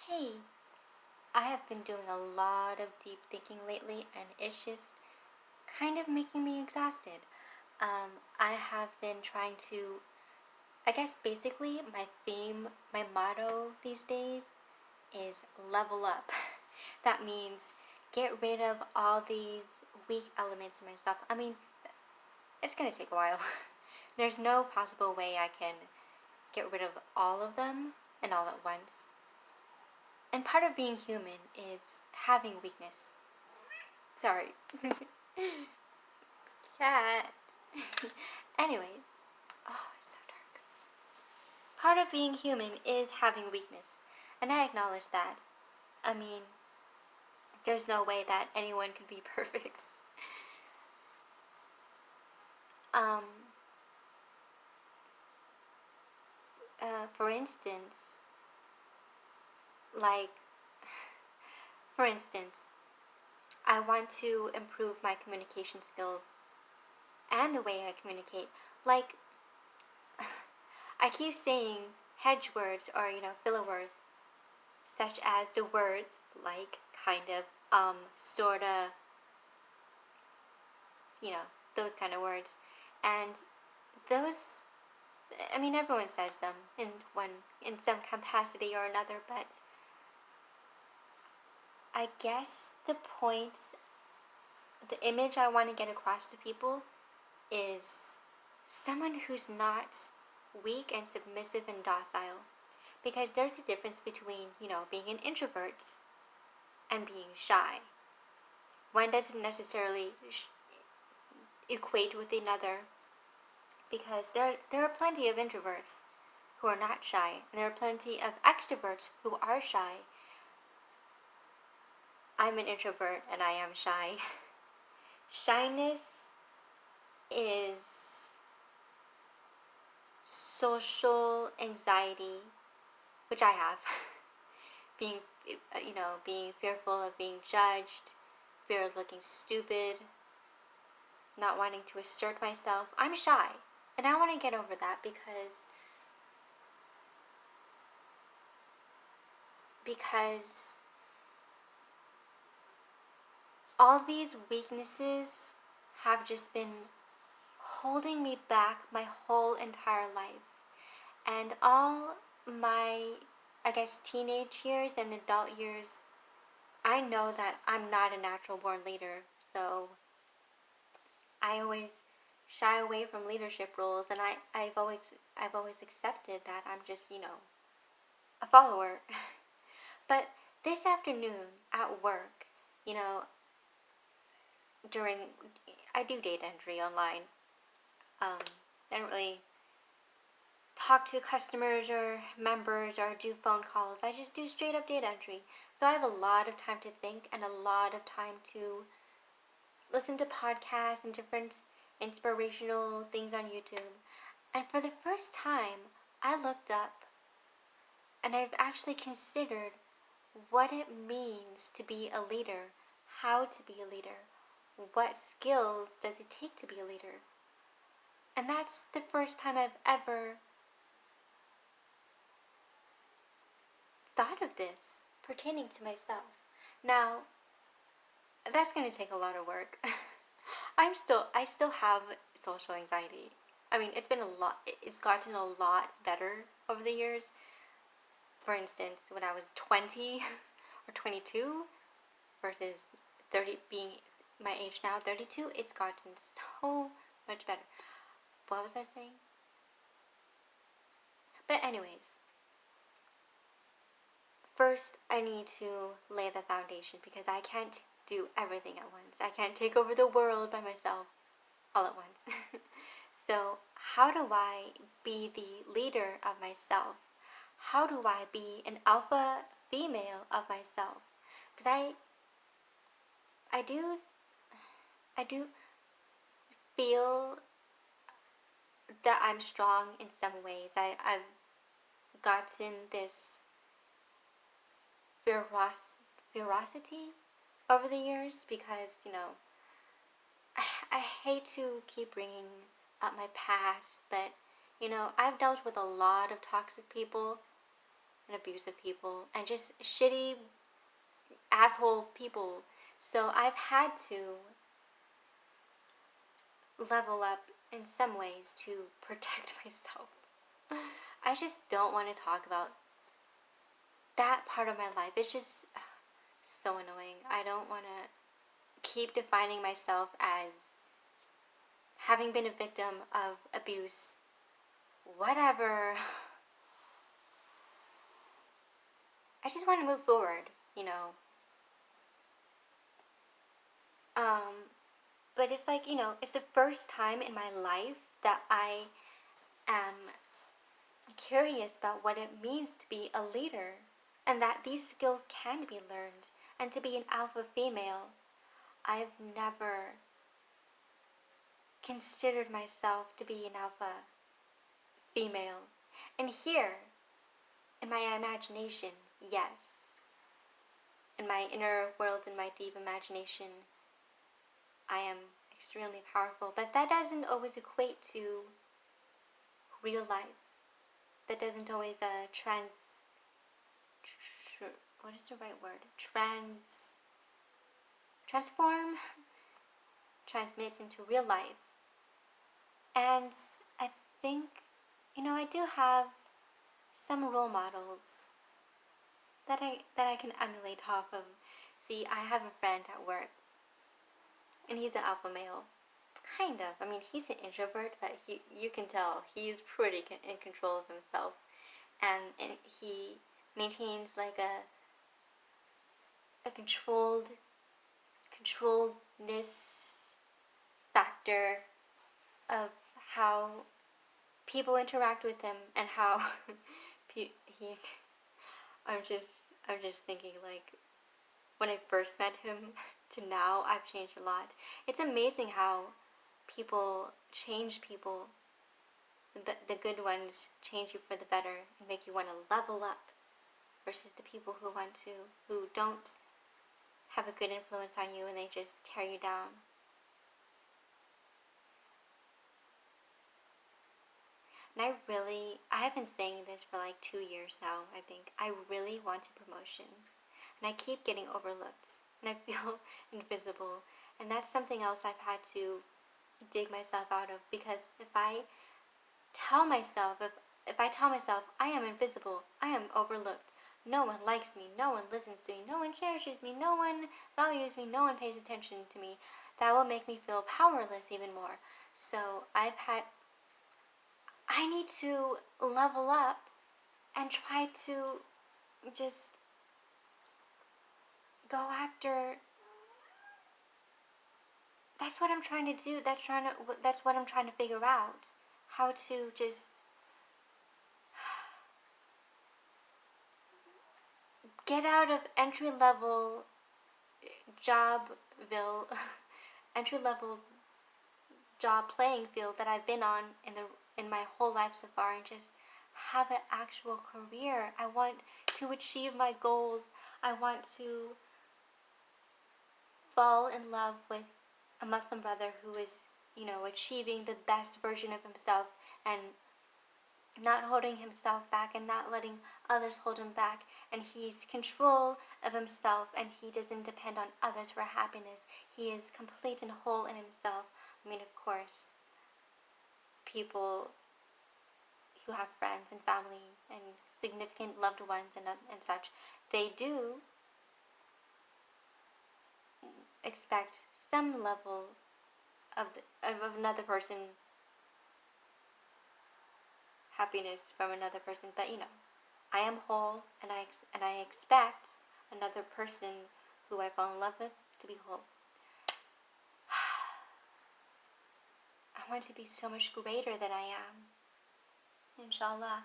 Hey, I have been doing a lot of deep thinking lately, and it's just kind of making me exhausted. I have been trying to, I guess basically, my motto these days is level up. That means get rid of all these weak elements in myself. I mean, it's gonna take a while. There's no possible way I can get rid of all of them and all at once. And part of being human is having weakness. Sorry. Cat. Anyways. Oh, it's so dark. Part of being human is having weakness. And I acknowledge that. I mean, there's no way that anyone can be perfect. Um, for instance, like, for instance, I want to improve my communication skills and the way I communicate. Like, I keep saying hedge words or, filler words, such as the words like, kind of, sorta, you know, those kind of words. And those, I mean, everyone says them in some capacity or another, but I guess the image I want to get across to people is someone who's not weak and submissive and docile. Because there's a difference between, being an introvert and being shy. One doesn't necessarily equate with another, because there are plenty of introverts who are not shy, and there are plenty of extroverts who are shy. I'm an introvert and I am shy. Shyness is social anxiety, which I have. being, being fearful of being judged, fear of looking stupid, not wanting to assert myself. I'm shy, and I want to get over that because all these weaknesses have just been holding me back my whole entire life. And all my, I guess, teenage years and adult years, I know that I'm not a natural born leader, so I always shy away from leadership roles, and I've always accepted that I'm just, a follower. But this afternoon at work, you know, during I do data entry online. I don't really talk to customers or members or do phone calls. I just do straight up data entry. So I have a lot of time to think and a lot of time to listen to podcasts and different inspirational things on YouTube. And for the first time, I looked up and I've actually considered what it means to be a leader, how to be a leader, what skills does it take to be a leader. And that's the first time I've ever thought of this pertaining to myself. Now, that's going to take a lot of work. I still have social anxiety. I mean, it's gotten a lot better over the years. For instance, when I was 20 or 22 versus 30 being my age now, 32, it's gotten so much better. What was I saying? But anyways, first I need to lay the foundation because I can't do everything at once. I can't take over the world by myself all at once. So, how do I be the leader of myself? How do I be an alpha female of myself? Because I do I do feel that I'm strong in some ways. I've gotten this ferocity over the years because, I hate to keep bringing up my past, but, I've dealt with a lot of toxic people and abusive people and just shitty asshole people. So I've had to level up in some ways to protect myself. I just don't want to talk about that part of my life. It's just so annoying. I don't want to keep defining myself as having been a victim of abuse. Whatever. I just want to move forward, you know. But it's like, it's the first time in my life that I am curious about what it means to be a leader and that these skills can be learned. And to be an alpha female, I've never considered myself to be an alpha female. And here, in my imagination, yes. In my inner world, in my deep imagination, I am extremely powerful. But that doesn't always equate to real life. That doesn't always what is the right word? Transform, transmit into real life. And I think, I do have some role models that I can emulate off of. See, I have a friend at work, and he's an alpha male. Kind of. I mean, he's an introvert, but you can tell he's pretty in control of himself, and he maintains like a controlledness factor of how people interact with him and how he. I'm just thinking, like, when I first met him to now, I've changed a lot. It's amazing how people change people. The good ones change you for the better and make you want to level up, versus the people who don't have a good influence on you and they just tear you down. And I have been saying this for like 2 years now, I think. I really want a promotion. And I keep getting overlooked. And I feel invisible. And that's something else I've had to dig myself out of. Because if I tell myself I am invisible, I am overlooked, no one likes me, no one listens to me, no one cherishes me, no one values me, no one pays attention to me, that will make me feel powerless even more. So I need to level up and try to just go after. That's what I'm trying to do. That's what I'm trying to figure out. How to just get out of entry-level jobville, entry-level job playing field that I've been on in my whole life so far, and just have an actual career. I want to achieve my goals. I want to fall in love with a Muslim brother who is, achieving the best version of himself and not holding himself back and not letting others hold him back, and he's control of himself and he doesn't depend on others for happiness. He is complete and whole in himself. I mean, of course, people who have friends and family and significant loved ones and such, they do expect some level of another person, happiness from another person. But I am whole, and I expect another person who I fall in love with to be whole. I want to be so much greater than I am, inshallah.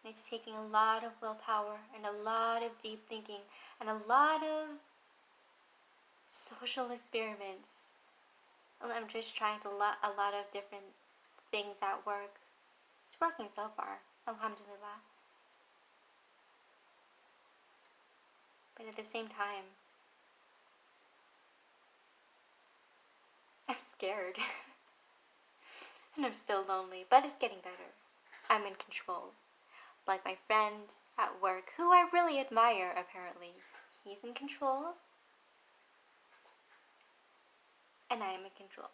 And it's taking a lot of willpower and a lot of deep thinking and a lot of social experiments. I'm just trying a lot of different things at work. It's working so far, Alhamdulilah. But at the same time, I'm scared. And I'm still lonely, but it's getting better. I'm in control. Like my friend at work, who I really admire, apparently. He's in control, and I am in control.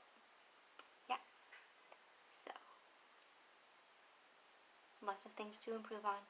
Yes. So, lots of things to improve on.